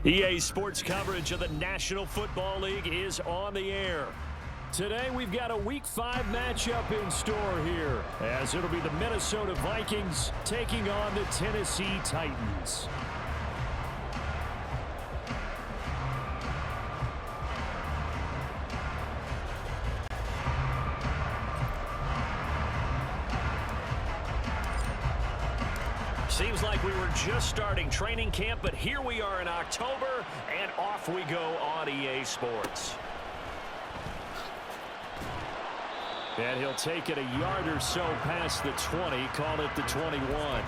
EA Sports coverage of the National Football League is on the air. Today we've got a Week 5 matchup in store here, as it'll be the Minnesota Vikings taking on the Tennessee Titans. Seems like we were just starting training camp, but here we are in October, and off we go on EA Sports. And he'll take it a yard or so past the 20, call it the 21.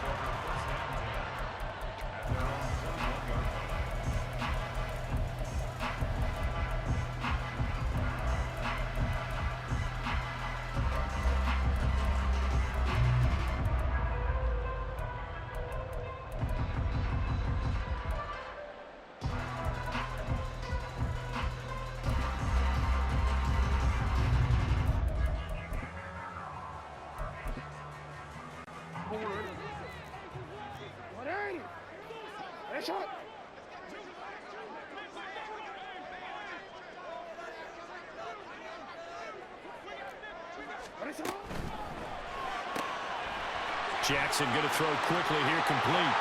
Jackson going to throw quickly here, complete.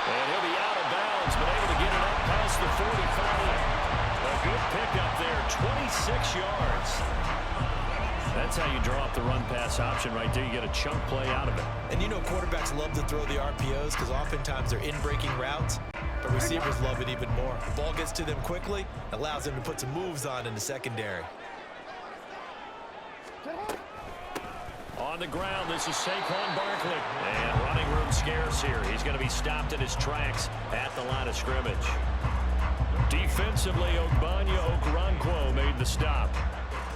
And he'll be out of bounds, but able to get it up past the 45. A good pickup there, 26 yards. That's how you draw up the run-pass option right there. You get a chunk play out of it. And you know quarterbacks love to throw the RPOs because oftentimes they're in-breaking routes, but receivers love it even more. The ball gets to them quickly, allows them to put some moves on in the secondary. On the ground, this is Saquon Barkley. And running room scarce here. He's going to be stopped in his tracks at the line of scrimmage. Defensively, Ogbanya Okoronkwo made the stop.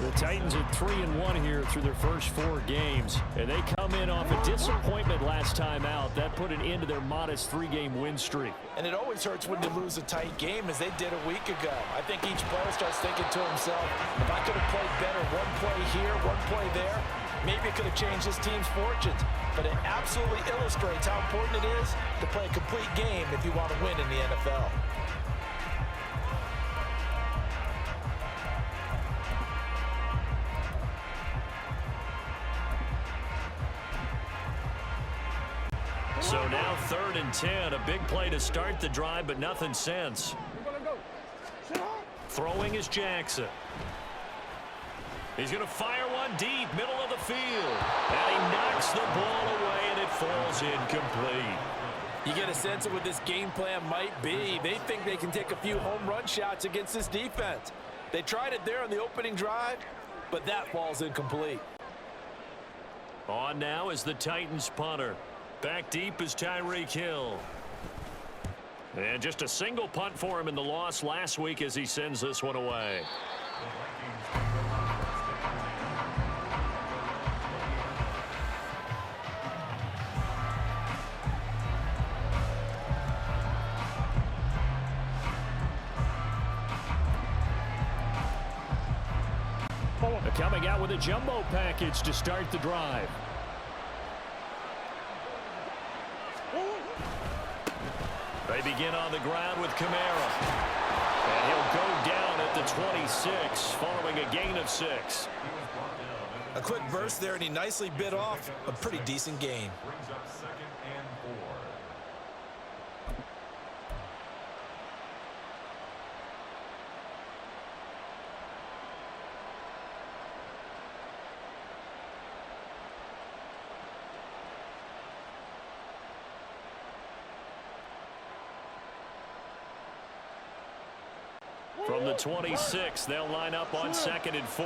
The Titans are 3-1 here through their first 4 games. And they come in off a disappointment last time out. That put an end to their modest 3-game win streak. And it always hurts when you lose a tight game, as they did a week ago. I think each player starts thinking to himself, if I could have played better one play here, one play there, maybe it could have changed this team's fortunes. But it absolutely illustrates how important it is to play a complete game if you want to win in the NFL. So now 3rd and 10, a big play to start the drive, but nothing since. Throwing is Jackson. He's going to fire one deep, middle of the field. And he knocks the ball away, and it falls incomplete. You get a sense of what this game plan might be. They think they can take a few home run shots against this defense. They tried it there on the opening drive, but that falls incomplete. On now is the Titans punter. Back deep is Tyreek Hill. And just a single punt for him in the loss last week as he sends this one away. Coming out with a jumbo package to start the drive. They begin on the ground with Kamara. And he'll go down at the 26 following a gain of 6. A quick burst there, and he nicely bit off a pretty decent gain. From the 26, they'll line up on 2nd and 4.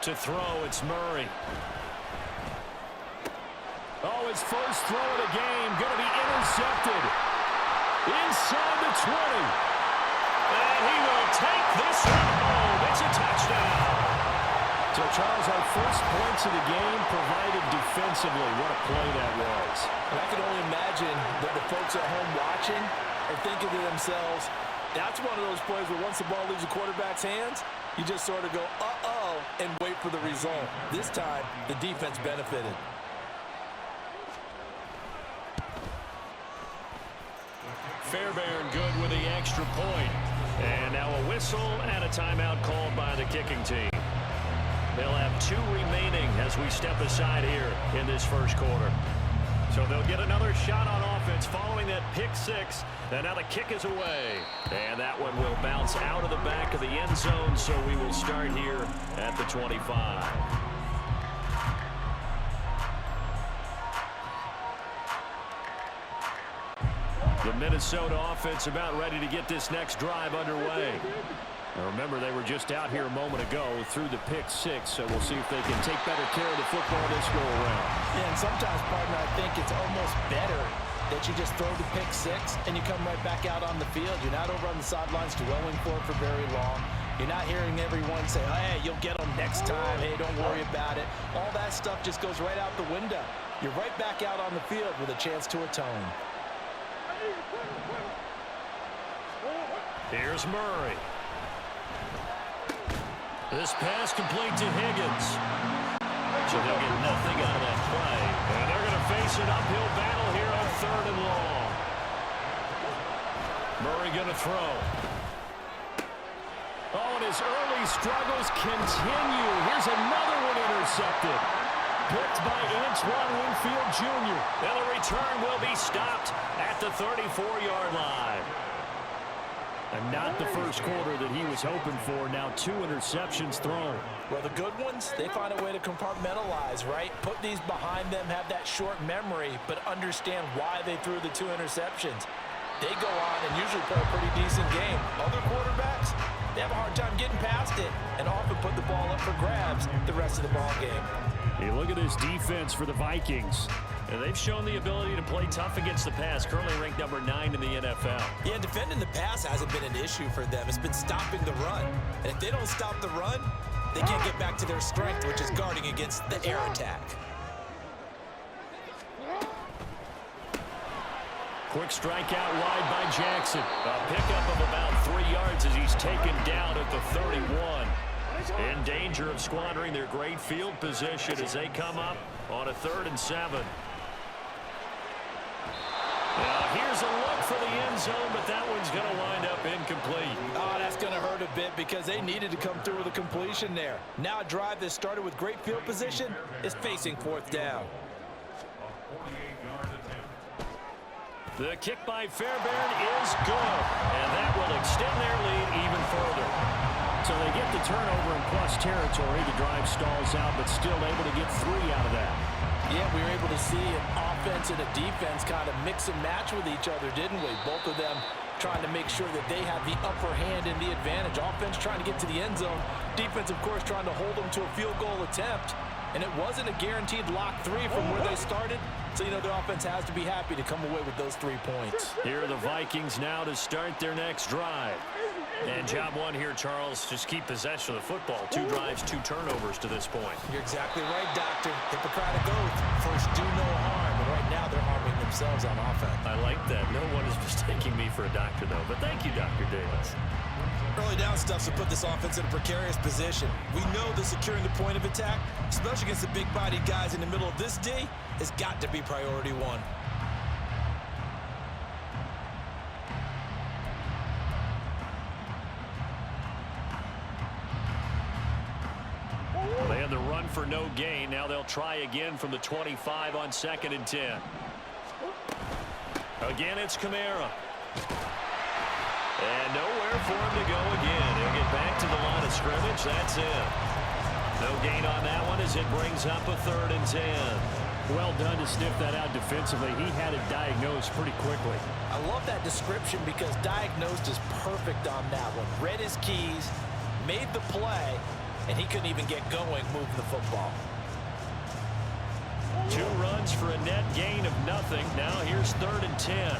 To throw, it's Murray. Oh, his first throw of the game, going to be intercepted. Inside the 20. And he will take this one home. It's a touchdown. So, Charles, our first points of the game provided defensively. What a play that was. And I can only imagine that the folks at home watching are thinking to themselves, that's one of those plays where once the ball leaves the quarterback's hands, you just sort of go, uh-oh, and wait for the result. This time, the defense benefited. Fairbairn good with the extra point. And now a whistle and a timeout called by the kicking team. They'll have 2 remaining as we step aside here in this first quarter. So they'll get another shot on offense following that pick 6. And now the kick is away. And that one will bounce out of the back of the end zone. So we will start here at the 25. The Minnesota offense about ready to get this next drive underway. Now remember, they were just out here a moment ago through the pick 6, so we'll see if they can take better care of the football this go-around. Yeah, and sometimes, partner, I think it's almost better that you just throw the pick 6 and you come right back out on the field. You're not over on the sidelines dwelling for it for very long. You're not hearing everyone say, oh, hey, you'll get them next time. Hey, don't worry about it. All that stuff just goes right out the window. You're right back out on the field with a chance to atone. Here's Murray. This pass complete to Higgins. So they'll get nothing out of that play. And they're going to face an uphill battle here on 3rd and long. Murray going to throw. Oh, and his early struggles continue. Here's another one intercepted. Picked by Antoine Winfield Jr. And the return will be stopped at the 34-yard line. And not the first quarter that he was hoping for. Now 2 interceptions thrown. Well, the good ones, they find a way to compartmentalize, right? Put these behind them, have that short memory, but understand why they threw the 2 interceptions. They go on and usually play a pretty decent game. Other quarterbacks, they have a hard time getting past it and often put the ball up for grabs the rest of the ball game. Hey, look at this defense for the Vikings. And they've shown the ability to play tough against the pass, currently ranked number 9 in the NFL. Yeah, defending the pass hasn't been an issue for them. It's been stopping the run. And if they don't stop the run, they can't get back to their strength, which is guarding against the air attack. Quick strike out wide by Jackson. A pickup of about 3 yards as he's taken down at the 31. In danger of squandering their great field position as they come up on a 3rd and 7. Now here's a look for the end zone, but that one's going to wind up incomplete. Oh, that's going to hurt a bit because they needed to come through with a completion there. Now a drive that started with great field position is facing 4th down. The kick by Fairbairn is good, and that will extend their lead even further. So they get the turnover in plus territory. The drive stalls out, but still able to get 3 out of that. Yeah, we were able to see an offense and a defense kind of mix and match with each other, didn't we? Both of them trying to make sure that they have the upper hand and the advantage. Offense trying to get to the end zone. Defense, of course, trying to hold them to a field goal attempt. And it wasn't a guaranteed lock 3 from where they started. So, you know, the offense has to be happy to come away with those 3 points. Here are the Vikings now to start their next drive. And job 1 here, Charles, just keep possession of the football. 2 drives, 2 turnovers to this point. You're exactly right, Doctor. Hippocratic oath. First, do no harm. And right now, they're harming themselves on offense. I like that. No one is mistaking me for a doctor, though. But thank you, Dr. Davis. Early down stuff to put this offense in a precarious position. We know that securing the point of attack, especially against the big-bodied guys in the middle of this D, has got to be priority 1. They had the run for no gain. Now they'll try again from the 25 on 2nd and 10. Again, it's Kamara. And nowhere for him to go again. He'll get back to the line of scrimmage. That's it. No gain on that one as it brings up a 3rd and 10. Well done to sniff that out defensively. He had it diagnosed pretty quickly. I love that description because diagnosed is perfect on that one. Read his keys, made the play, and he couldn't even get going moving the football. 2 runs for a net gain of nothing. Now here's 3rd and 10.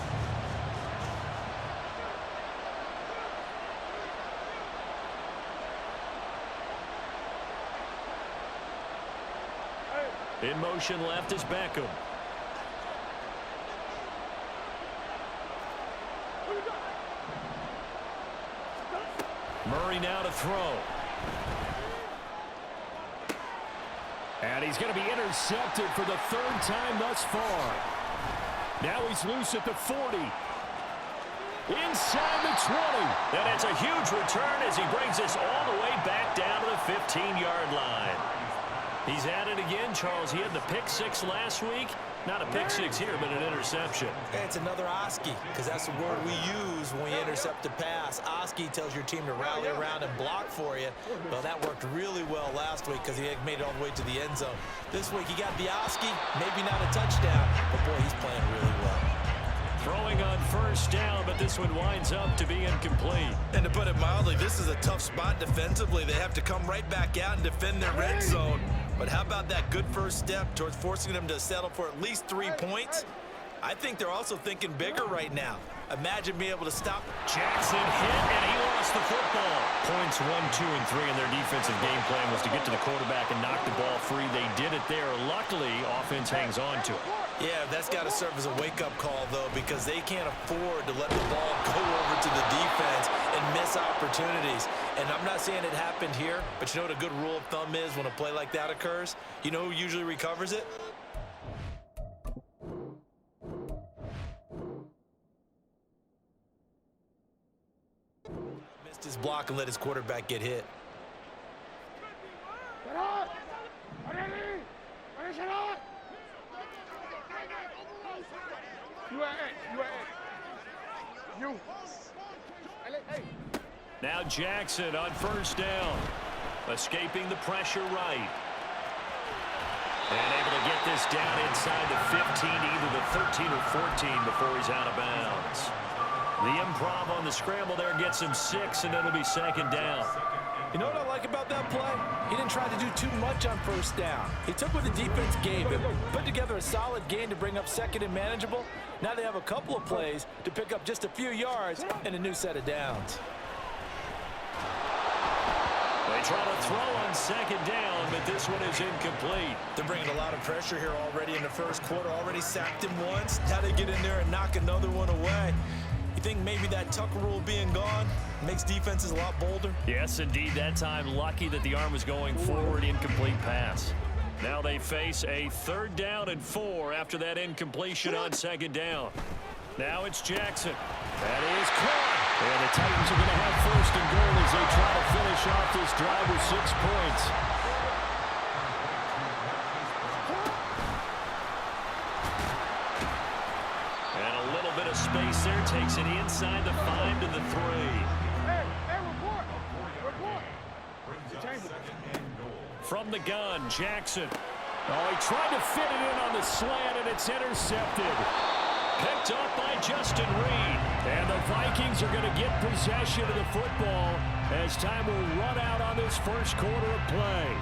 In motion left is Beckham. Murray now to throw. And he's going to be intercepted for the 3rd time thus far. Now he's loose at the 40. Inside the 20. And it's a huge return as he brings us all the way back down to the 15-yard line. He's at it again, Charles. He had the pick six last week. Not a pick six here, but an interception. It's another Oski, because that's the word we use when we intercept a pass. Oski tells your team to rally around and block for you. Well, that worked really well last week because he made it all the way to the end zone. This week he got the Oski, maybe not a touchdown, but boy, he's playing really well. Throwing on first down, but this one winds up to be incomplete. And to put it mildly, this is a tough spot defensively. They have to come right back out and defend their red zone. But how about that good first step towards forcing them to settle for at least 3 points? I think they're also thinking bigger right now. Imagine being able to stop. Jackson hit, and he lost the football. Points 1, 2, and 3 in their defensive game plan was to get to the quarterback and knock the ball free. They did it there. Luckily, offense hangs on to it. Yeah, that's got to serve as a wake-up call, though, because they can't afford to let the ball go over to the defense and miss opportunities. And I'm not saying it happened here, but you know what a good rule of thumb is when a play like that occurs? You know who usually recovers it? Missed his block and let his quarterback get hit. Now Jackson on first down. Escaping the pressure right. And able to get this down inside the 15, either the 13 or 14 before he's out of bounds. The improv on the scramble there gets him 6, and it'll be second down. You know what I like about that play? He didn't try to do too much on first down. He took what the defense gave him, put together a solid gain to bring up second and manageable. Now they have a couple of plays to pick up just a few yards and a new set of downs. They try to throw on second down, but this one is incomplete. They're bringing a lot of pressure here already in the first quarter. Already sacked him once. Now they get in there and knock another one away. You think maybe that Tucker rule being gone makes defenses a lot bolder? Yes, indeed. That time, lucky that the arm was going forward. Incomplete pass. Now they face a 3rd down and 4 after that incompletion on second down. Now it's Jackson. That is caught. And the Titans are going to have first and goal as they try to finish off this drive with 6 points. And a little bit of space there. Takes it inside the 5 to the 3. From the gun, Jackson. Oh, he tried to fit it in on the slant, and it's intercepted. Picked up by Justin Reed. And the Vikings are going to get possession of the football as time will run out on this first quarter of play.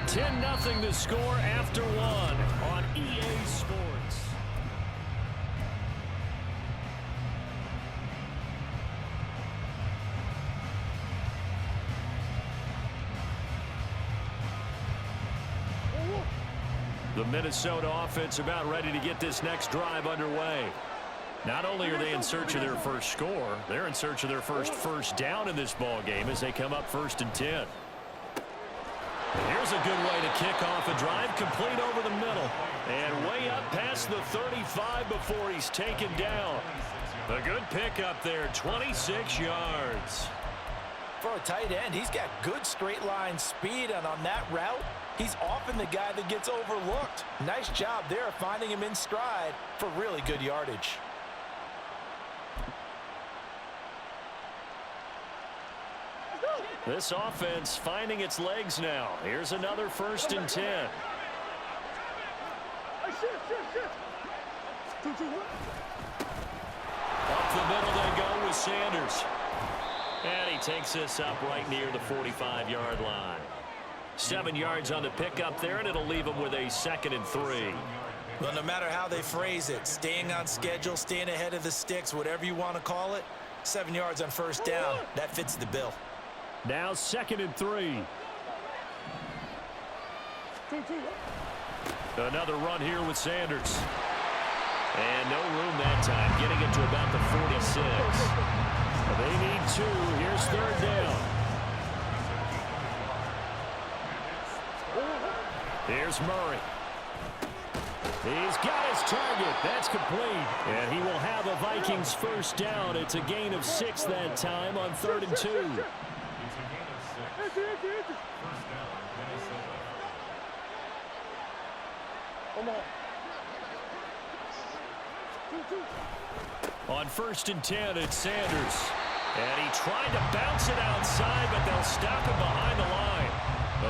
10-0 the score after 1 on EA Sports. The Minnesota offense about ready to get this next drive underway. Not only are they in search of their first score, they're in search of their first down in this ball game as they come up 1st and 10. And here's a good way to kick off a drive, complete over the middle. And way up past the 35 before he's taken down. A good pickup there, 26 yards. For a tight end, he's got good straight line speed, and on that route, he's often the guy that gets overlooked. Nice job there finding him in stride for really good yardage. This offense finding its legs now. Here's another 1st and 10. Up the middle they go with Sanders. And he takes this up right near the 45-yard line. 7 yards on the pickup there, and it'll leave him with a 2nd and 3. Well, no matter how they phrase it, staying on schedule, staying ahead of the sticks, whatever you want to call it, 7 yards on first down, that fits the bill. Now 2nd and 3. Another run here with Sanders. And no room that time, getting it to about the 46. They need 2. Here's 3rd down. Here's Murray. He's got his target. That's complete. And he will have a Vikings first down. It's a gain of 6 that time on 3rd and 2. On 1st and 10, it's Sanders. And he tried to bounce it outside, but they'll stop him behind the line.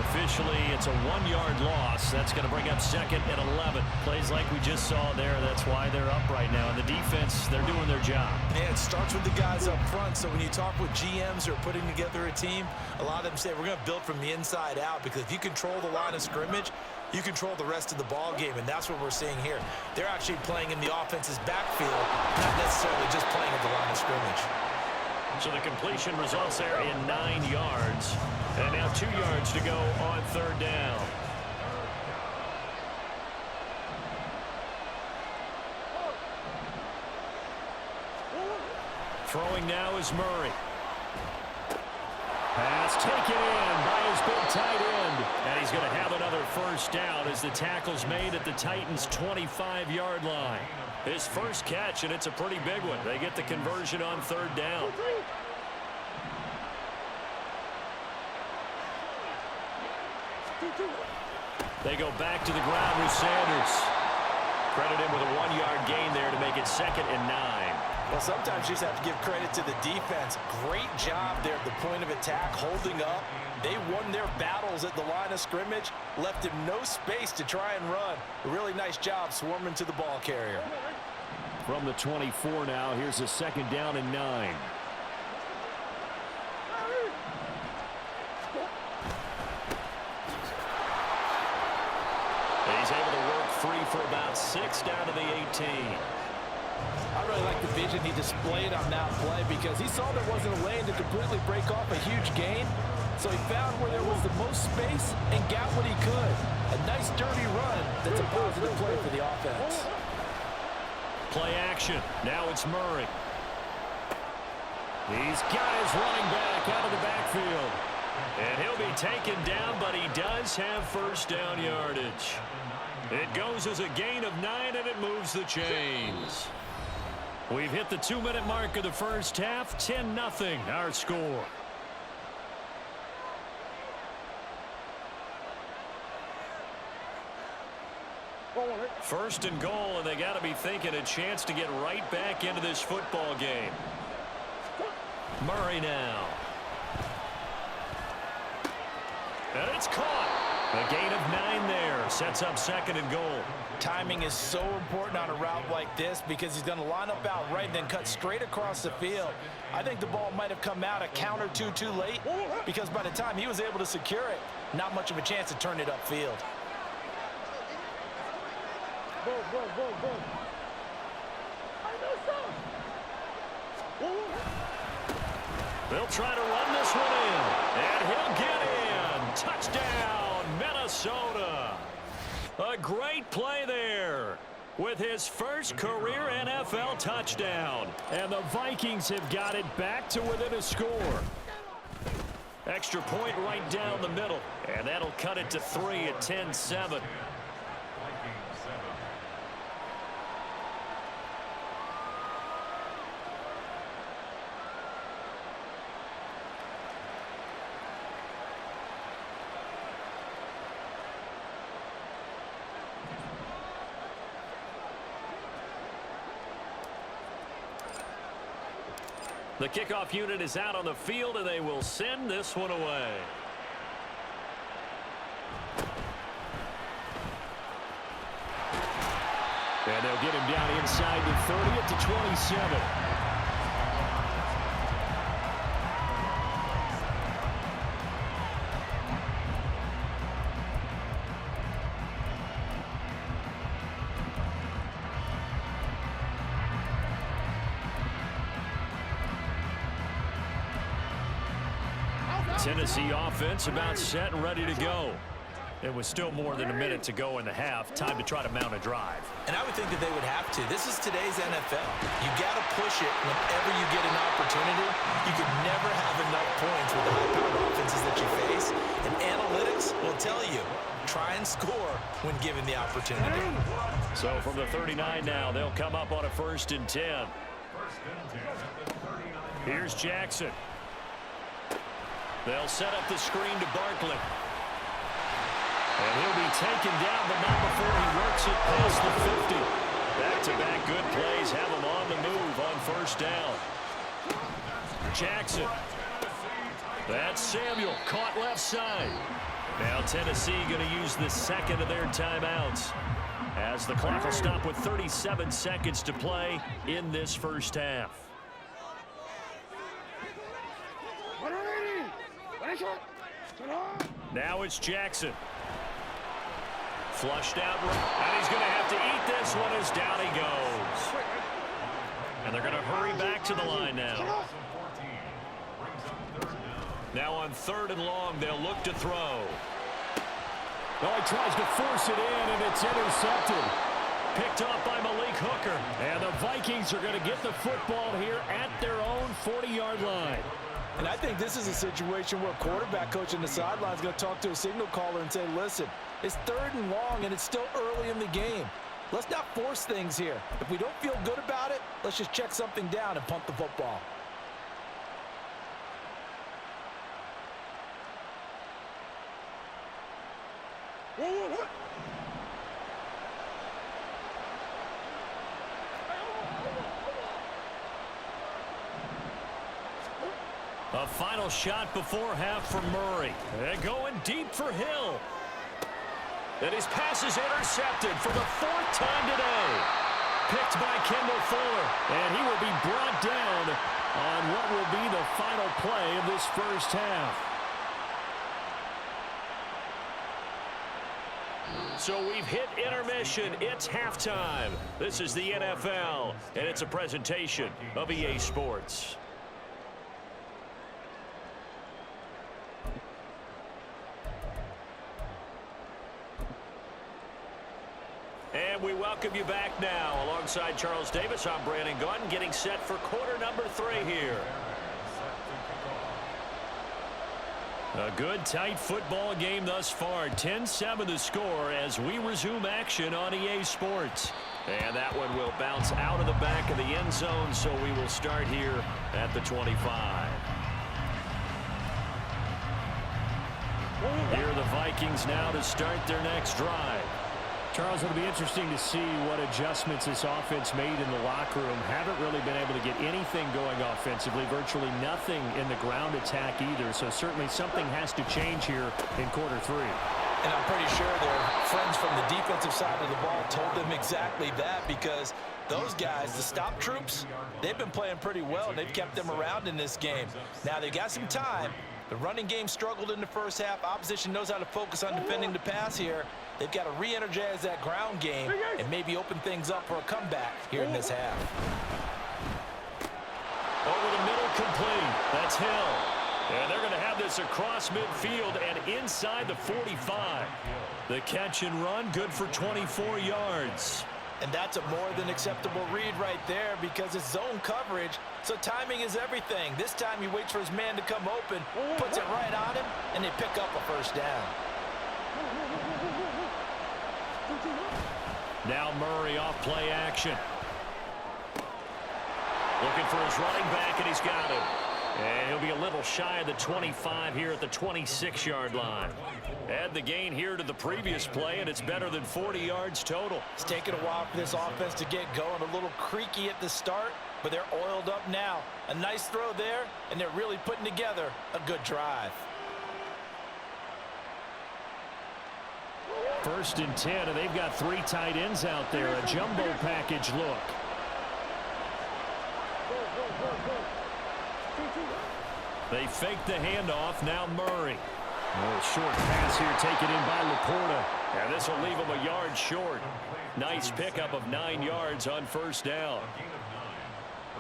Officially, it's a 1-yard loss. That's going to bring up 2nd and 11. Plays like we just saw there. That's why they're up right now. And the defense, they're doing their job. And it starts with the guys up front. So when you talk with GMs who are putting together a team, a lot of them say we're going to build from the inside out, because if you control the line of scrimmage, you control the rest of the ball game, and that's what we're seeing here. They're actually playing in the offense's backfield, not necessarily just playing at the line of scrimmage. So the completion results there in 9 yards. And now 2 yards to go on 3rd down. Throwing now is Murray. Pass taken in by his big tight end. And he's going to have another first down as the tackle's made at the Titans' 25-yard line. His first catch, and it's a pretty big one. They get the conversion on 3rd down. They go back to the ground with Sanders. Credit him with a 1-yard gain there to make it 2nd and 9. Well, sometimes you just have to give credit to the defense. Great job there at the point of attack, holding up. They won their battles at the line of scrimmage, left him no space to try and run. A really nice job swarming to the ball carrier. From the 24 now, here's a 2nd down and 9. He's able to work free for about 6 down to the 18. I really like the vision he displayed on that play, because he saw there wasn't a lane to completely break off a huge gain. So he found where there was the most space and got what he could. A nice dirty run that's a positive play for the offense. Play action. Now it's Murray. He's got his running back out of the backfield. And he'll be taken down, but he does have first down yardage. It goes as a gain of 9, and it moves the chains. We've hit the 2-minute mark of the first half. 10-0 our score. First and goal, and they got to be thinking a chance to get right back into this football game. Murray now. And it's caught. A gain of 9 there. Sets up 2nd and goal. Timing is so important on a route like this, because he's going to line up out right and then cut straight across the field. I think the ball might have come out a count or two too late, because by the time he was able to secure it, not much of a chance to turn it upfield. They'll try to run this one in, and he'll get in. Touchdown, Minnesota. A great play there with his first career NFL touchdown. And the Vikings have got it back to within a score. Extra point right down the middle, and that'll cut it to 3 at 10-7. The kickoff unit is out on the field, and they will send this one away. And they'll get him down inside the 30 at the 27. Tennessee offense about set and ready to go. It was still more than a minute to go in the half. Time to try to mount a drive. And I would think that they would have to. This is today's NFL. You got to push it whenever you get an opportunity. You could never have enough points with the high-powered offenses that you face. And analytics will tell you try and score when given the opportunity. So from the 39 now, they'll come up on a 1st and 10. Here's Jackson. They'll set up the screen to Barkley. And he'll be taken down, but not before he works it past the 50. Back-to-back good plays have him on the move on 1st down. Jackson. That's Samuel, caught left side. Now Tennessee going to use the 2nd of their timeouts, as the clock will stop with 37 seconds to play in this 1st half. Now it's Jackson. Flushed out, and he's going to have to eat this one as down he goes. And they're going to hurry back to the line now. Now on 3rd and long, they'll look to throw. Oh, he tries to force it in, and it's intercepted. Picked off by Malik Hooker. And the Vikings are going to get the football here at their own 40-yard line. And I think this is a situation where a quarterback coach on the sideline is going to talk to a signal caller and say, listen, it's 3rd and long, and it's still early in the game. Let's not force things here. If we don't feel good about it, let's just check something down and punt the football. A final shot before half for Murray. And going deep for Hill. And his pass is intercepted for the 4th time today. Picked by Kendall Fuller. And he will be brought down on what will be the final play of this 1st half. So we've hit intermission. It's halftime. This is the NFL, and it's a presentation of EA Sports. And we welcome you back now. Alongside Charles Davis, I'm Brandon Gaudin, getting set for quarter number 3 here. A good, tight football game thus far. 10-7 the score as we resume action on EA Sports. And that one will bounce out of the back of the end zone, so we will start here at the 25. Here are the Vikings now to start their next drive. Charles, it'll be interesting to see what adjustments this offense made in the locker room. Haven't really been able to get anything going offensively, virtually nothing in the ground attack either. So certainly something has to change here in quarter 3. And I'm pretty sure their friends from the defensive side of the ball told them exactly that, because those guys, the stop troops, they've been playing pretty well. They've kept them around in this game. Now they've got some time. The running game struggled in the 1st half. Opposition knows how to focus on defending the pass here. They've got to re-energize that ground game and maybe open things up for a comeback here in this half. Over the middle, complete. That's Hill. And they're going to have this across midfield and inside the 45. The catch and run, good for 24 yards. And that's a more than acceptable read right there, because it's zone coverage, so timing is everything. This time he waits for his man to come open, puts it right on him, and they pick up a 1st down. Now Murray off play action. Looking for his running back, and he's got him. And he'll be a little shy of the 25 here at the 26-yard line. Add the gain here to the previous play, and it's better than 40 yards total. It's taken a while for this offense to get going. A little creaky at the start, but they're oiled up now. A nice throw there, and they're really putting together a good drive. 1st and 10, and they've got 3 tight ends out there. A jumbo package look. They fake the handoff. Now Murray. Short pass here taken in by Laporta. And this will leave him a yard short. Nice pickup of 9 yards on 1st down.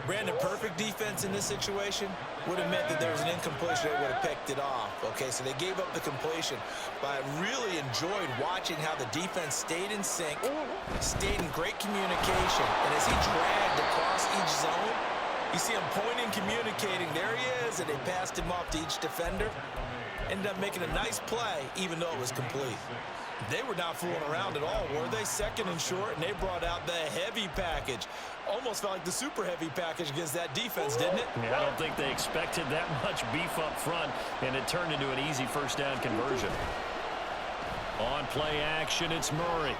Brandon, perfect defense in this situation would have meant that there was an incompletion. They would have picked it off. Okay, so they gave up the completion. But I really enjoyed watching how the defense stayed in sync, stayed in great communication. And as he dragged across each zone, you see him pointing, communicating. There he is, and they passed him off to each defender. Ended up making a nice play, even though it was complete. They were not fooling around at all, were they? Second and short, and they brought out the heavy package. Almost felt like the super heavy package against that defense, didn't it? Yeah, I don't think they expected that much beef up front, and it turned into an easy first down conversion. On play action, it's Murray.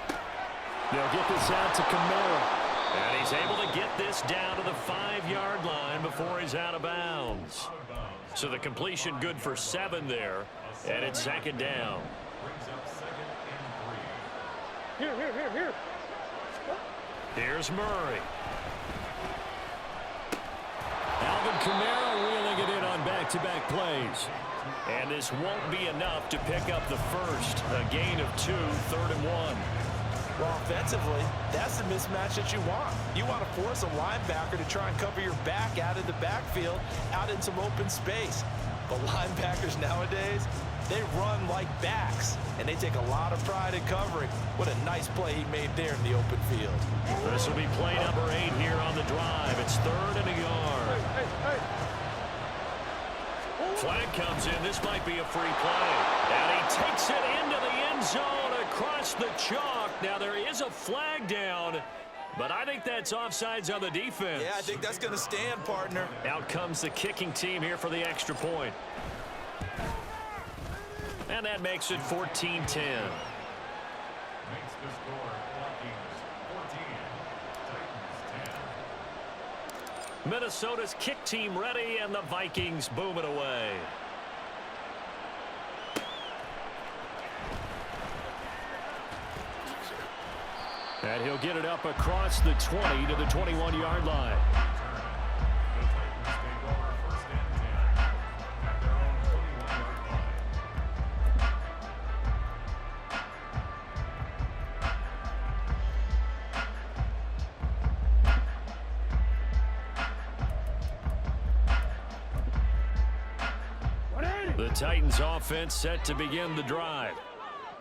They'll get this out to Kamara. And he's able to get this down to the 5-yard line before he's out of bounds. So the completion good for 7 there, and it's second down. Here. Here's Murray. Alvin Kamara wheeling it in on back-to-back plays. And this won't be enough to pick up the first. A gain of 2, 3rd and 1. Well, offensively, that's the mismatch that you want. You want to force a linebacker to try and cover your back out of the backfield, out in some open space. But linebackers nowadays, they run like backs, and they take a lot of pride in covering. What a nice play he made there in the open field. This will be play number 8 here on the drive. It's 3rd and a yard. Flag comes in. This might be a free play. And he takes it into the end zone across the chalk. Now there is a flag down, but I think that's offsides on the defense. Yeah, I think that's going to stand, partner. Out comes the kicking team here for the extra point. And that makes it 14-10. Makes the score Vikings 14, Titans 10. Minnesota's kick team ready, and the Vikings boom it away. And he'll get it up across the 20 to the 21-yard line. The Titans offense set to begin the drive.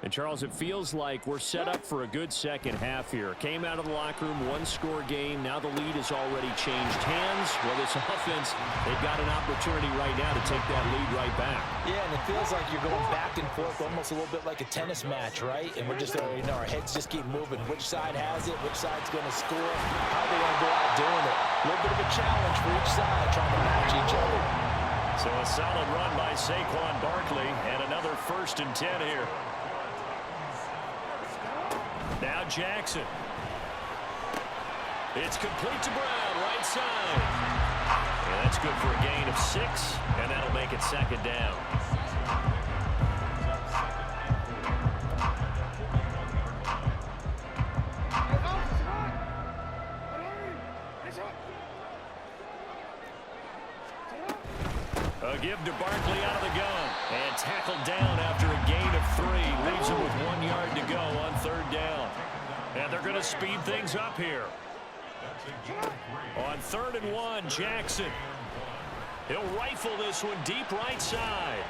And, Charles, it feels like we're set up for a good second half here. Came out of the locker room, one-score game. Now the lead has already changed hands. Well, this offense, they've got an opportunity right now to take that lead right back. Yeah, and it feels like you're going back and forth almost a little bit like a tennis match, right? And we're just, our heads just keep moving. Which side has it? Which side's going to score? How are they going to go out doing it? A little bit of a challenge for each side, trying to match each other. So a solid run by Saquon Barkley, and another 1st and 10 here. Now Jackson. It's complete to Brown, right side. And that's good for a gain of 6, and that'll make it second down. A give to Barkley out of the gun. And tackled down after a gain of 3. Leaves him with 1 yard to go on 3rd down. And they're going to speed things up here. On 3rd and 1, Jackson. He'll rifle this one deep right side.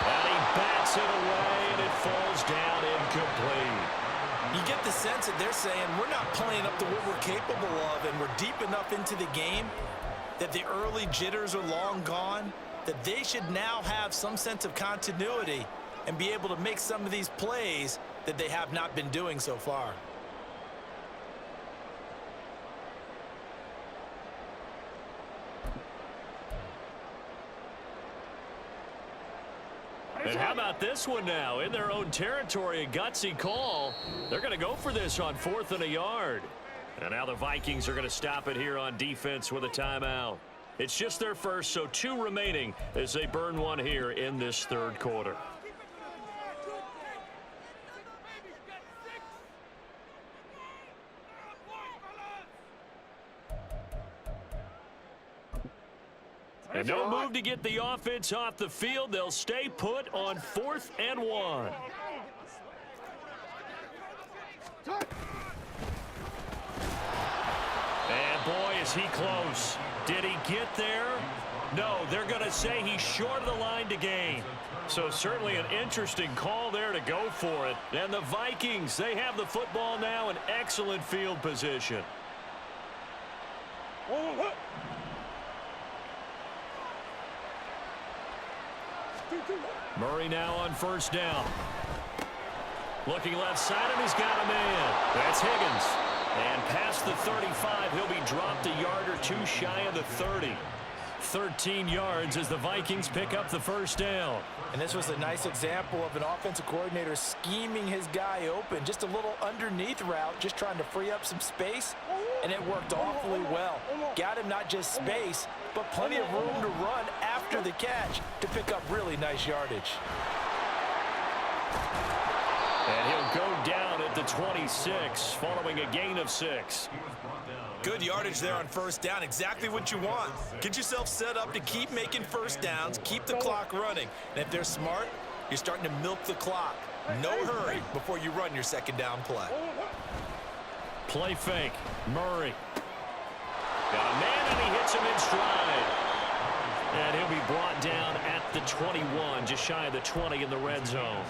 And he bats it away, and it falls down incomplete. You get the sense that they're saying we're not playing up to what we're capable of, and we're deep enough into the game that the early jitters are long gone, that they should now have some sense of continuity and be able to make some of these plays that they have not been doing so far. And how about this one now? In their own territory, a gutsy call. They're going to go for this on 4th and a yard. And now the Vikings are going to stop it here on defense with a timeout. It's just their first, so 2 remaining as they burn one here in this 3rd quarter. And no move to get the offense off the field. They'll stay put on 4th and 1. And boy, is he close. Did he get there? No, they're going to say he's short of the line to gain. So certainly an interesting call there to go for it. And the Vikings, they have the football now in excellent field position. Murray now on 1st down. Looking left side, and he's got a man. That's Higgins. And past the 35, he'll be dropped a yard or two shy of the 30. 13 yards as the Vikings pick up the first down. And this was a nice example of an offensive coordinator scheming his guy open. Just a little underneath route, just trying to free up some space, and it worked awfully well. Got him not just space, but plenty of room to run after the catch to pick up really nice yardage. And he'll go down at the 26 following a gain of 6. Good yardage there on first down. Exactly what you want. Get yourself set up to keep making first downs, keep the clock running. And if they're smart, you're starting to milk the clock. No hurry before you run your second down play. Play fake. Murray. Got a man, and he hits him in stride. And he'll be brought down at the 21, just shy of the 20 in the red zone.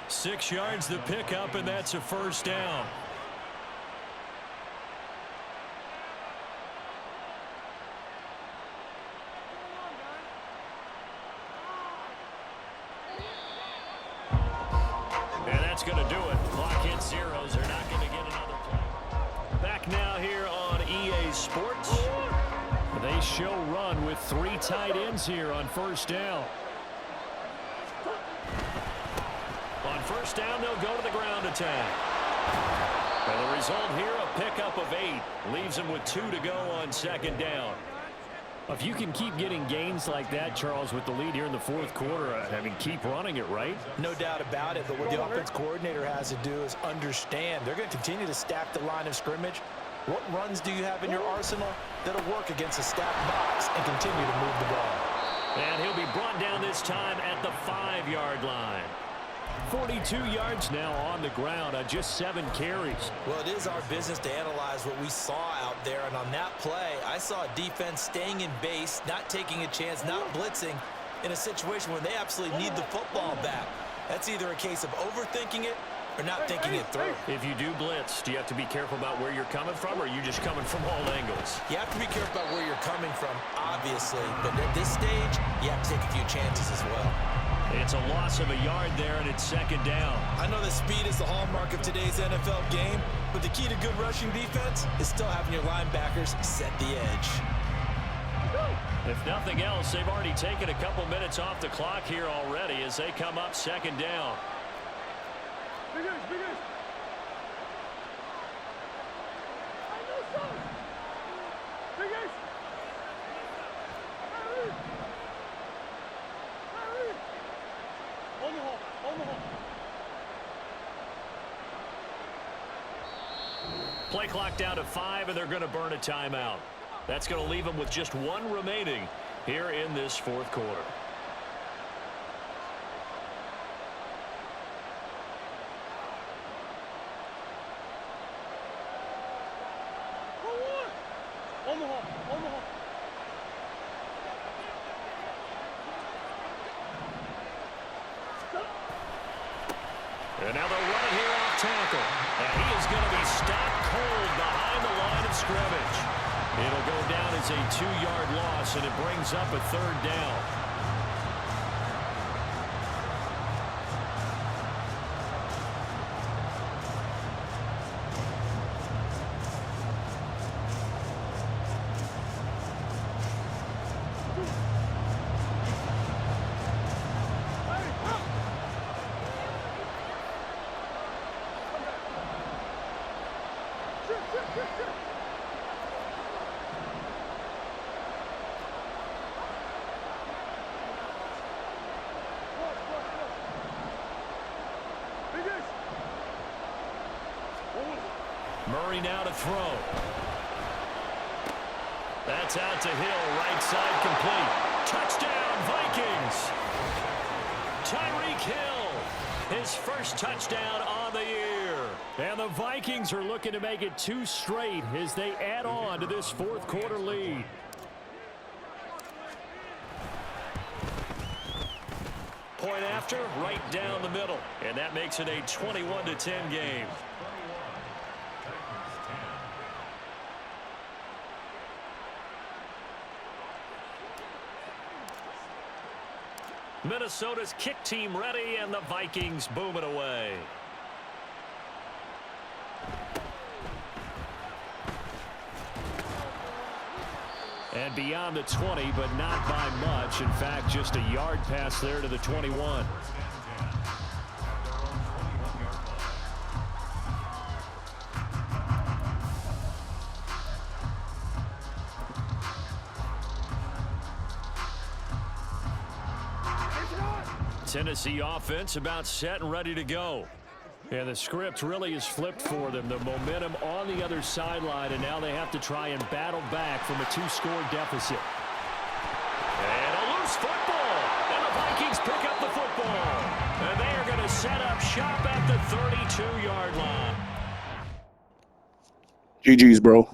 6 yards the pickup, and that's a first down. And that's going to do it. Clock hits zeros. They're not going to get another play. Back now here on EA Sports. They show run with 3 tight ends here on first down. On first down, they'll go to the ground attack. And the result here, a pickup of 8. Leaves them with 2 to go on second down. If you can keep getting gains like that, Charles, with the lead here in the fourth quarter, I mean, keep running it, right? No doubt about it, but what the offense coordinator has to do is understand they're going to continue to stack the line of scrimmage. What runs do you have in your arsenal that'll work against a stacked box and continue to move the ball? And he'll be brought down this time at the 5-yard line. 42 yards now on the ground on just 7 carries. Well, it is our business to analyze what we saw out there, and on that play, I saw a defense staying in base, not taking a chance, not blitzing in a situation where they absolutely need the football back. That's either a case of overthinking it or not thinking it through. If you do blitz, do you have to be careful about where you're coming from, or are you just coming from all angles? You have to be careful about where you're coming from, obviously, but at this stage, you have to take a few chances as well. It's a loss of a yard there, and it's second down. I know that speed is the hallmark of today's NFL game, but the key to good rushing defense is still having your linebackers set the edge. If nothing else, they've already taken a couple minutes off the clock here already as they come up second down. Play clock down to 5, and they're going to burn a timeout. That's going to leave them with just 1 remaining here in this fourth quarter. And now they'll run it here off tackle. And he is going to be stopped cold behind the line of scrimmage. It'll go down as a 2-yard loss, and it brings up a third down. Murray now to throw. That's out to Hill, right side complete. Touchdown, Vikings! Tyreek Hill, his first touchdown on the year. And the Vikings are looking to make it 2 straight as they add on to this fourth quarter lead. Point after, right down the middle. And that makes it a 21-10 game. Minnesota's kick team ready, and the Vikings boom it away. And beyond the 20, but not by much. In fact, just a yard pass there to the 21. Tennessee offense about set and ready to go. And the script really is flipped for them. The momentum on the other sideline, and now they have to try and battle back from a 2-score deficit. And a loose football. And the Vikings pick up the football. And they are going to set up shop at the 32-yard line. GG's, bro.